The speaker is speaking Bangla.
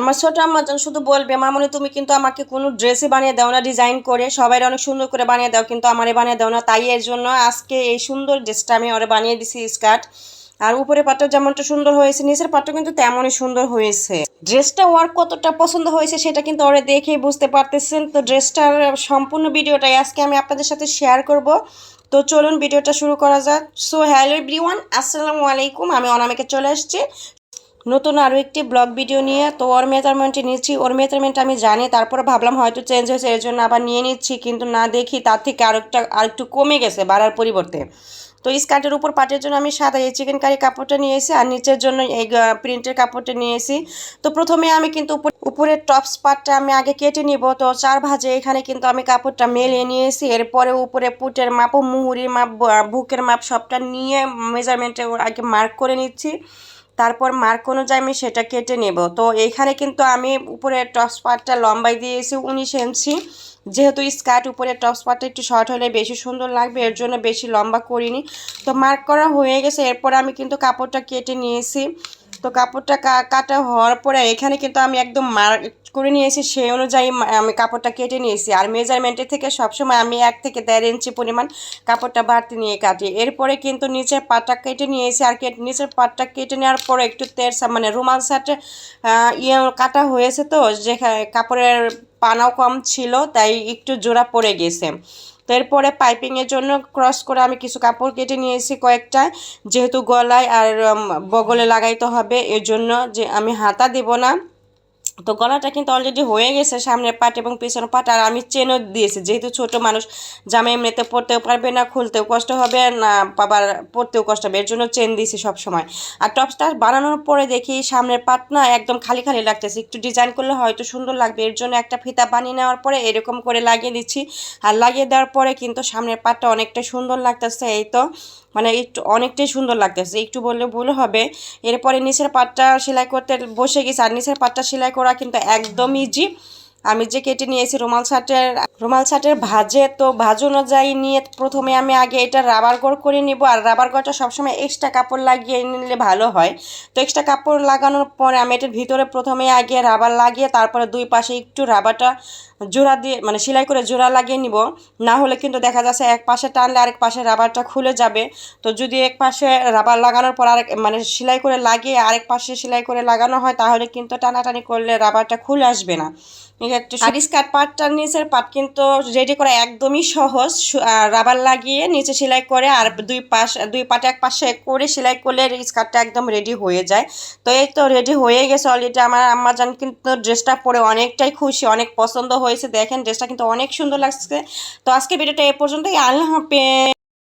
আমার ছোট আম্মাজান শুধু বলবে, মামুনি তুমি কিন্তু আমাকে কোনো ড্রেসই বানিয়ে দাও না ডিজাইন করে, সবাই অনেক সুন্দর করে বানিয়ে দাও কিন্তু আমারে বানিয়ে দাও না। তাই এর জন্য আজকে এই সুন্দর ড্রেসটা আমি ওরে বানিয়ে দিছি স্কার্ট। আর উপরে পাটটা যেমনটা সুন্দর হয়েছে, নিচের পাটটা কিন্তু তেমনই সুন্দর হয়েছে। ড্রেসটা ওর কতটা পছন্দ হয়েছে সেটা কিন্তু ওরে দেখেই বুঝতে পারতেছেন। তো ড্রেসটার সম্পূর্ণ ভিডিওটাই আজকে আমি আপনাদের সাথে শেয়ার করব। তো চলুন ভিডিওটা শুরু করা যাক। সো হ্যালো এভরিওয়ান, আসসালামু আলাইকুম। আমি অনামিকা চলে আসছি নতুন আরও একটি ব্লগ ভিডিও নিয়ে। তো ওর মেজারমেন্টে নিচ্ছি, ওর মেজারমেন্ট আমি জানি, তারপরে ভাবলাম হয়তো চেঞ্জ হয়েছে এর জন্য আবার নিয়ে নিচ্ছি, কিন্তু না দেখি তার থেকে আরেকটু কমে গেছে বাড়ার পরিবর্তে। তো স্কার্টের উপর পাটের জন্য আমি সাদা এই চিকেন কারি কাপড়টা নিয়েছি, আর নিচের জন্য এই প্রিন্টের কাপড়টা নিয়েছি। তো প্রথমে আমি কিন্তু উপরের টপস পার্টটা আমি আগে কেটে নিব। তো 4 ভাঁজে এখানে কিন্তু আমি কাপড়টা মেলিয়ে নিয়েছি। এরপরে উপরে পুটের মাপ ও মুহুরির মাপ বুকের মাপ সবটা নিয়ে মেজারমেন্টে আগে মার্ক করে নিচ্ছি। তারপর মার্ক অনুযায়ী আমি সেটা কেটে নেব। তো এইখানে কিন্তু আমি উপরে টপস পার্টটা লম্বাই দিয়েছি 19 ইঞ্চি। যেহেতু স্কার্ট উপরে টপস পার্টটা একটু শর্ট হলে বেশি সুন্দর লাগবে, এর জন্য বেশি লম্বা করিনি। তো মার্ক করা হয়ে গেছে, এরপর আমি কিন্তু কাপড়টা কেটে নিয়েছি। তো কাপড়টা কাটা হওয়ার পরে এখানে কিন্তু আমি একদম মার্ক করে নিয়েছি, সেই অনুযায়ী আমি কাপড়টা কেটে নিয়েছি। আর মেজারমেন্টের থেকে সবসময় আমি 1 থেকে 1.5 ইঞ্চি পরিমাণ কাপড়টা বাড়তি নিয়ে কাটি। এরপরে কিন্তু নিচের পাটটা কেটে নিয়েছি, আর নিচের পাটটা কেটে নেওয়ার পরে একটু মানে রুমাল শার্টে কাটা হয়েছে, তো যে কাপড়ের পানাও কম ছিল তাই একটু জোড়া পড়ে গেছে। তো এরপরে পাইপিংয়ের জন্য ক্রস করে আমি কিছু কাপড় কেটে নিয়েছি কয়েকটা, যেহেতু গলায় আর বগলে লাগাইতে হবে, এর জন্য যে আমি হাতা দেব না। তো গলাটা কিন্তু অলরেডি হয়ে গেছে, সামনের পাট এবং পেছনের পাট। আর আমি চেনও দিয়েছি, যেহেতু ছোট মানুষ জামা এমনিতে পরতেও পারবে না, খুলতেও কষ্ট হবে না, আবার পরতেও কষ্ট হবে, এর জন্য চেন দিয়েছি সবসময়। আর টপসটা বানানোর পরে দেখি সামনের পাট না একদম খালি খালি লাগতেছে, একটু ডিজাইন করলে হয়তো সুন্দর লাগবে, এর জন্য একটা ফিতা বানিয়ে নেওয়ার পরে এরকম করে লাগিয়ে দিচ্ছি। আর লাগিয়ে দেওয়ার পরে কিন্তু সামনের পাটটা অনেকটা সুন্দর লাগতেছে। এই তো মানে একটু অনেকটাই সুন্দর লাগতেছে, একটু বললে ভুল হবে। এরপরে নিচের পাটটা সেলাই করতে বসে গেছি। আর নিচের পাটটা সেলাই করা কিন্তু একদম ইজি। আমি যে কেটে নিয়েছি রুমাল শার্টের ভাঁজে, তো ভাঁজ অনুযায়ী নিয়ে প্রথমে আমি আগে এটা রাবার গড় করে নিব। আর রাবার গড়টা সবসময় এক্সট্রা কাপড় লাগিয়ে নিলে ভালো হয়। তো এক্সট্রা কাপড় লাগানোর পরে আমি এটার ভিতরে প্রথমে আগে রাবার লাগিয়ে তারপরে দুই পাশে একটু রাবারটা জোড়া দিয়ে মানে সেলাই করে জোড়া লাগিয়ে নিব। না হলে কিন্তু দেখা যাচ্ছে এক পাশে টানলে আরেক পাশে রাবারটা খুলে যাবে। তো যদি এক পাশে রাবার লাগানোর পর আরেক মানে সেলাই করে লাগিয়ে আরেক পাশে সেলাই করে লাগানো হয়, তাহলে কিন্তু টানাটানি করলে রাবারটা খুলে আসবে না। আর স্কার্ট পার্টটার নিচের পার্ট কিন্তু রেডি করা একদমই সহজ। রাবার লাগিয়ে নিচে সেলাই করে আর দুই পাটে এক পাশে করে সেলাই করলে স্কার্টটা একদম রেডি হয়ে যায়। তো এই তো রেডি হয়ে গেছে অলরেডি। আমার আম্মাজান কিন্তু ড্রেসটা পরে অনেকটাই খুশি, অনেক পছন্দ হয়েছে। দেখেন ড্রেসটা কিন্তু অনেক সুন্দর লাগছে। তো আজকে ভিডিওটা এ পর্যন্তই। আল্লাহ হাফেজ।